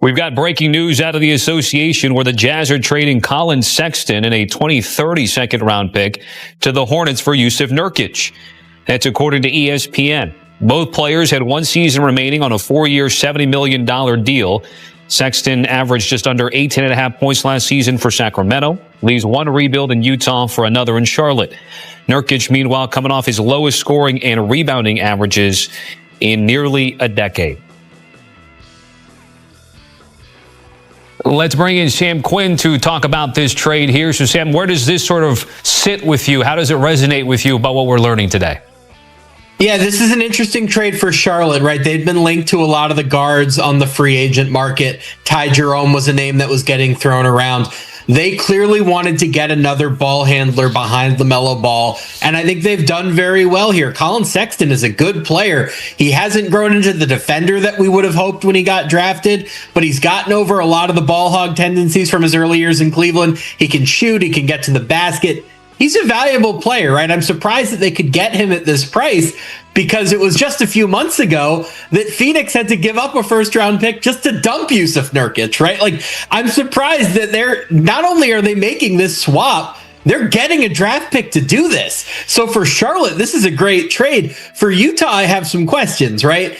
We've got breaking news out of the association where the Jazz are trading Collin Sexton and a 2030 second-round pick to the Hornets for Jusuf Nurkic. That's according to ESPN. Both players had one season remaining on a 4-year, $70 million deal. Sexton averaged just under 18.5 points last season for Sacramento, leaves one rebuild in Utah for another in Charlotte. Nurkic, meanwhile, coming off his lowest scoring and rebounding averages in nearly a decade. Let's bring in Sam Quinn to talk about this trade here. So, Sam, where does this sort of sit with you? How does it resonate with you about what we're learning today? Yeah, this is an interesting trade for Charlotte, right? They've been linked to a lot of the guards on the free agent market. Ty Jerome was a name that was getting thrown around. They clearly wanted to get another ball handler behind LaMelo Ball, and I think they've done very well here. Collin Sexton is a good player. He hasn't grown into the defender that we would have hoped when he got drafted, but he's gotten over a lot of the ball hog tendencies from his early years in Cleveland. He can shoot, he can get to the basket. He's a valuable player, right? I'm surprised that they could get him at this price because it was just a few months ago that Phoenix had to give up a first-round pick just to dump Jusuf Nurkic, right? Like, I'm surprised that they're not only are they making this swap, they're getting a draft pick to do this. So for Charlotte, this is a great trade. For Utah, I have some questions, right?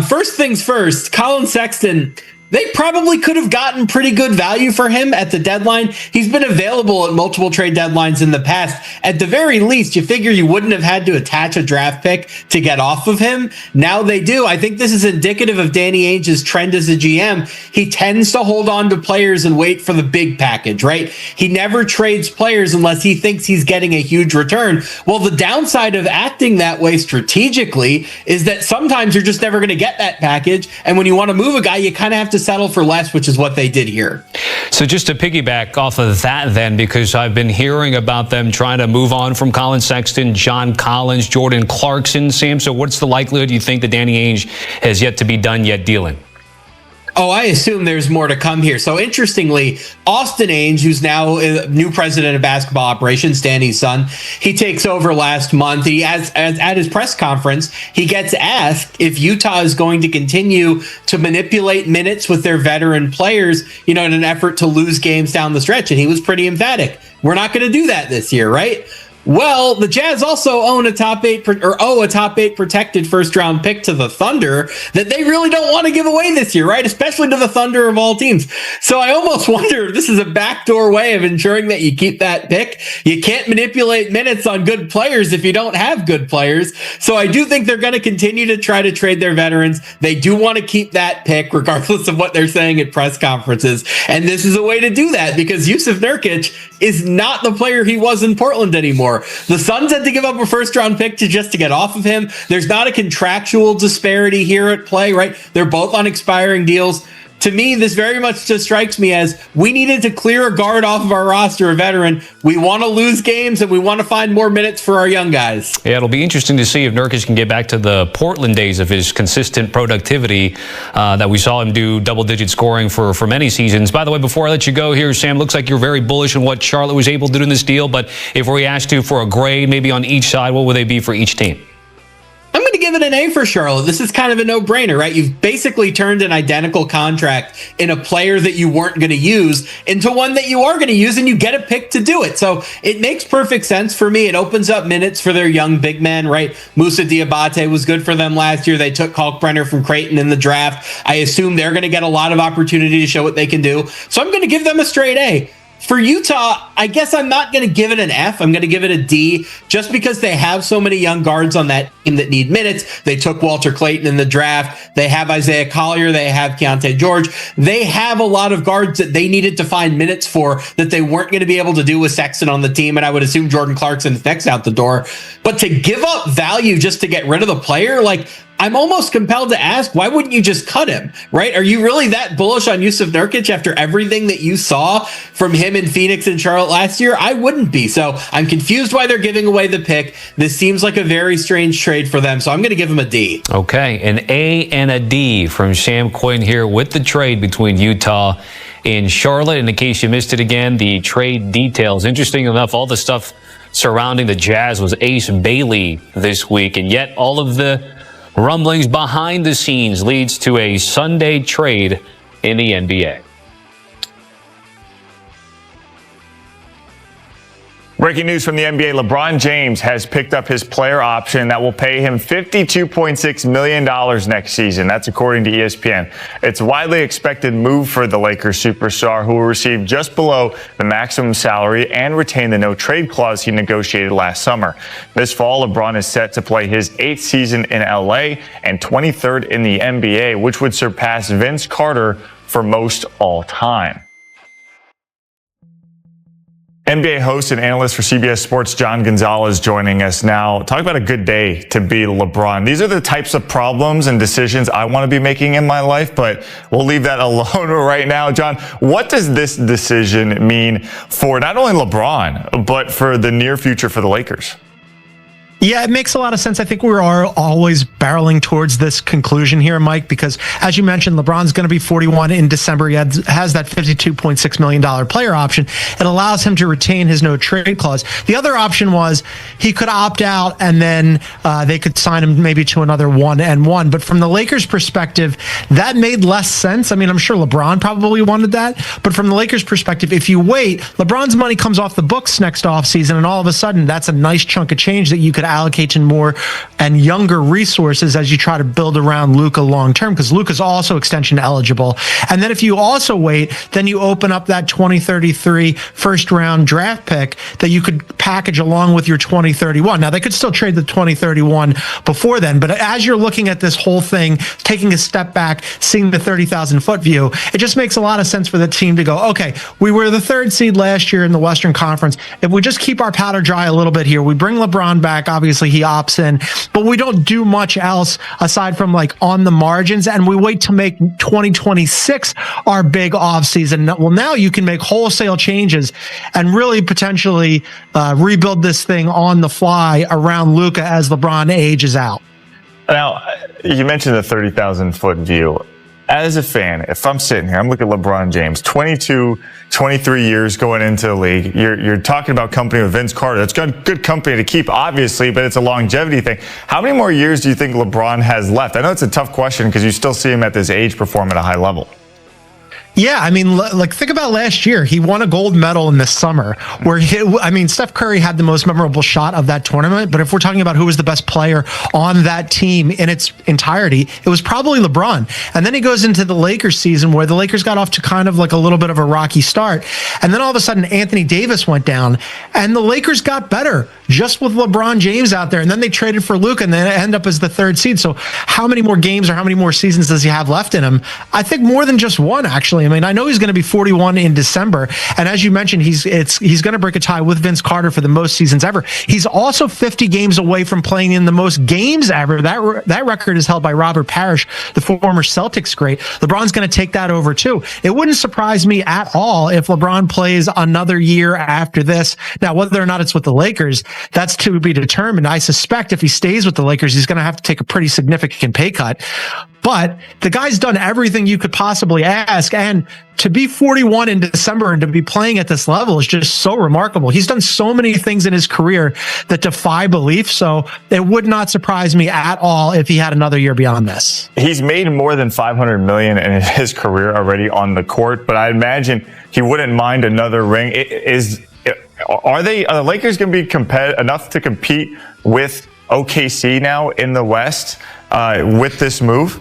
First things first, Collin Sexton, they probably could have gotten pretty good value for him at the deadline. He's been available at multiple trade deadlines in the past. At the very least, you figure you wouldn't have had to attach a draft pick to get off of him. Now they do. I think this is indicative of Danny Ainge's trend as a GM. He tends to hold on to players and wait for the big package, right? He never trades players unless he thinks he's getting a huge return. Well, the downside of acting that way strategically is that sometimes you're just never going to get that package. And when you want to move a guy, you kind of have to settle for less, which is what they did here. So just to piggyback off of that then, because I've been hearing about them trying to move on from Collin Sexton, John Collins, Jordan Clarkson, Sam. So what's the likelihood you think that Danny Ainge has yet to be done yet dealing? Oh, I assume there's more to come here. So interestingly, Austin Ainge, who's now new president of basketball operations, Danny's son, he takes over last month. He has, at his press conference, he gets asked if Utah is going to continue to manipulate minutes with their veteran players, in an effort to lose games down the stretch. And he was pretty emphatic. We're not going to do that this year, right? Well, the Jazz also owe a top eight protected first-round pick to the Thunder that they really don't want to give away this year, right? Especially to the Thunder of all teams. So I almost wonder if this is a backdoor way of ensuring that you keep that pick. You can't manipulate minutes on good players if you don't have good players. So I do think they're going to continue to try to trade their veterans. They do want to keep that pick regardless of what they're saying at press conferences. And this is a way to do that because Jusuf Nurkic is not the player he was in Portland anymore. The Suns had to give up a first-round pick to get off of him. There's not a contractual disparity here at play, right? They're both on expiring deals. To me, this very much just strikes me as we needed to clear a guard off of our roster, a veteran. We want to lose games, and we want to find more minutes for our young guys. Yeah, it'll be interesting to see if Nurkic can get back to the Portland days of his consistent productivity that we saw him do double-digit scoring for many seasons. By the way, before I let you go here, Sam, looks like you're very bullish on what Charlotte was able to do in this deal, but if we asked you for a grade maybe on each side, what would they be for each team? I'm going to give it an A for Charlotte. This is kind of a no-brainer, right? You've basically turned an identical contract in a player that you weren't going to use into one that you are going to use, and you get a pick to do it. So it makes perfect sense for me. It opens up minutes for their young big men, right? Moussa Diabate was good for them last year. They took Kalkbrenner from Creighton in the draft. I assume they're going to get a lot of opportunity to show what they can do. So I'm going to give them a straight A. For Utah, I guess I'm not going to give it an F. I'm going to give it a D just because they have so many young guards on that team that need minutes. They took Walter Clayton in the draft. They have Isaiah Collier. They have Keontae George. They have a lot of guards that they needed to find minutes for that they weren't going to be able to do with Sexton on the team. And I would assume Jordan Clarkson's next out the door. But to give up value just to get rid of the player, I'm almost compelled to ask, why wouldn't you just cut him, right? Are you really that bullish on Jusuf Nurkic after everything that you saw from him in Phoenix and Charlotte last year? I wouldn't be. So I'm confused why they're giving away the pick. This seems like a very strange trade for them. So I'm going to give them a D. Okay, an A and a D from Sam Quinn here with the trade between Utah and Charlotte. And in case you missed it again, the trade details. Interesting enough, all the stuff surrounding the Jazz was Ace Bailey this week. And yet all of the rumblings behind the scenes leads to a Sunday trade in the NBA. Breaking news from the NBA, LeBron James has picked up his player option that will pay him $52.6 million next season. That's according to ESPN. It's a widely expected move for the Lakers superstar, who will receive just below the maximum salary and retain the no-trade clause he negotiated last summer. This fall, LeBron is set to play his 8th season in LA and 23rd in the NBA, which would surpass Vince Carter for most all time. NBA host and analyst for CBS Sports, John Gonzalez, joining us now. Talk about a good day to be LeBron. These are the types of problems and decisions I want to be making in my life, but we'll leave that alone right now. John, what does this decision mean for not only LeBron, but for the near future for the Lakers? Yeah, it makes a lot of sense. I think we are always barreling towards this conclusion here, Mike, because as you mentioned, LeBron's going to be 41 in December. He has that $52.6 million player option. It allows him to retain his no trade clause. The other option was he could opt out and then they could sign him maybe to another 1-1. But from the Lakers' perspective, that made less sense. I mean, I'm sure LeBron probably wanted that. But from the Lakers' perspective, if you wait, LeBron's money comes off the books next offseason, and all of a sudden that's a nice chunk of change that you could allocate to more and younger resources as you try to build around Luka long term, because Luka's also extension eligible. And then if you also wait, then you open up that 2033 first round draft pick that you could package along with your 2031. Now they could still trade the 2031 before then, but as you're looking at this whole thing, taking a step back, seeing the 30,000 foot view, it just makes a lot of sense for the team to go, okay, we were the 3rd seed last year in the Western Conference. If we just keep our powder dry a little bit here, we bring LeBron back, obviously he opts in, but we don't do much else aside from like on the margins, and we wait to make 2026 our big offseason. Well, now you can make wholesale changes and really potentially rebuild this thing on the fly around Luka as LeBron ages out. Now, you mentioned the 30,000 foot view. As a fan, if I'm sitting here, I'm looking at LeBron James, 22, 23 years going into the league. You're talking about company with Vince Carter. It's good company to keep, obviously, but it's a longevity thing. How many more years do you think LeBron has left? I know it's a tough question because you still see him at this age perform at a high level. Yeah, I mean, like think about last year. He won a gold medal in the summer where Steph Curry had the most memorable shot of that tournament. But if we're talking about who was the best player on that team in its entirety, it was probably LeBron. And then he goes into the Lakers season where the Lakers got off to kind of like a little bit of a rocky start. And then all of a sudden, Anthony Davis went down and the Lakers got better just with LeBron James out there. And then they traded for Luka and then end up as the 3rd seed. So how many more games or how many more seasons does he have left in him? I think more than just one, actually. I mean, I know he's going to be 41 in December. And as you mentioned, he's going to break a tie with Vince Carter for the most seasons ever. He's also 50 games away from playing in the most games ever. That record is held by Robert Parrish, the former Celtics great. LeBron's going to take that over too. It wouldn't surprise me at all if LeBron plays another year after this. Now, whether or not it's with the Lakers, that's to be determined. I suspect if he stays with the Lakers, he's going to have to take a pretty significant pay cut. But the guy's done everything you could possibly ask. And to be 41 in December and to be playing at this level is just so remarkable. He's done so many things in his career that defy belief. So it would not surprise me at all if he had another year beyond this. He's made more than $500 million in his career already on the court, but I imagine he wouldn't mind another ring. Are the Lakers going to be enough to compete with OKC now in the West with this move?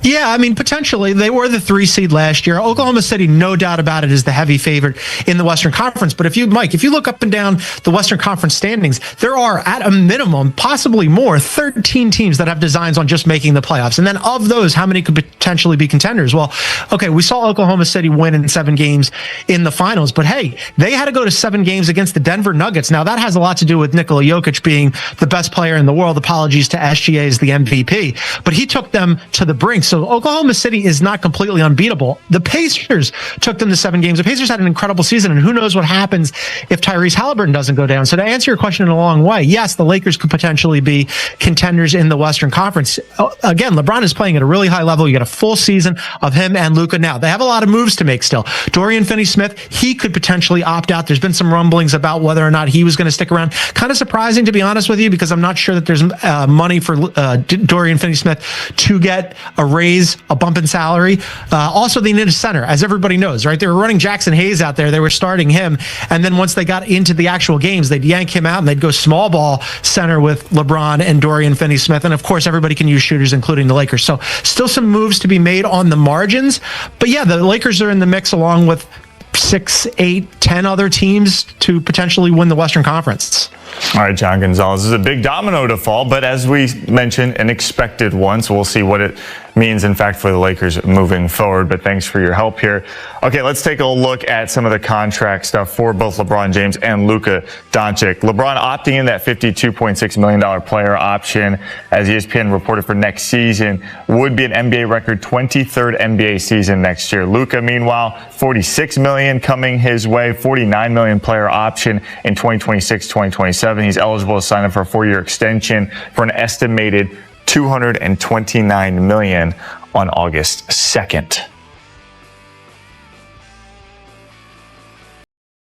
Yeah, I mean, potentially. They were the 3 seed last year. Oklahoma City, no doubt about it, is the heavy favorite in the Western Conference. But if you look up and down the Western Conference standings, there are, at a minimum, possibly more, 13 teams that have designs on just making the playoffs. And then of those, how many could potentially be contenders? Well, okay, we saw Oklahoma City win in 7 games in the finals. But hey, they had to go to 7 games against the Denver Nuggets. Now, that has a lot to do with Nikola Jokic being the best player in the world. Apologies to SGA as the MVP. But he took them to the brink. So Oklahoma City is not completely unbeatable. The Pacers took them to 7 games. The Pacers had an incredible season, and who knows what happens if Tyrese Halliburton doesn't go down. So to answer your question in a long way, yes, the Lakers could potentially be contenders in the Western Conference. Again, LeBron is playing at a really high level. You get a full season of him and Luka now. They have a lot of moves to make still. Dorian Finney-Smith, he could potentially opt out. There's been some rumblings about whether or not he was going to stick around. Kind of surprising, to be honest with you, because I'm not sure that there's money for Dorian Finney-Smith to get a raise raise, a bump in salary. Also, they need a center, as everybody knows, right? They were running Jackson Hayes out there. They were starting him. And then once they got into the actual games, they'd yank him out and they'd go small ball center with LeBron and Dorian Finney-Smith. And of course, everybody can use shooters, including the Lakers. So still some moves to be made on the margins. But yeah, the Lakers are in the mix along with 6, 8, 10 other teams to potentially win the Western Conference. All right, John Gonzalez, this is a big domino to fall, but as we mentioned, an expected one. So we'll see what it means, in fact, for the Lakers moving forward. But thanks for your help here. Okay, let's take a look at some of the contract stuff for both LeBron James and Luka Doncic. LeBron opting in that $52.6 million player option, as ESPN reported for next season, would be an NBA record 23rd NBA season next year. Luka, meanwhile, $46 million coming his way, $49 million player option in 2026-2027. He's eligible to sign up for a 4-year extension for an estimated $229 million on August 2nd.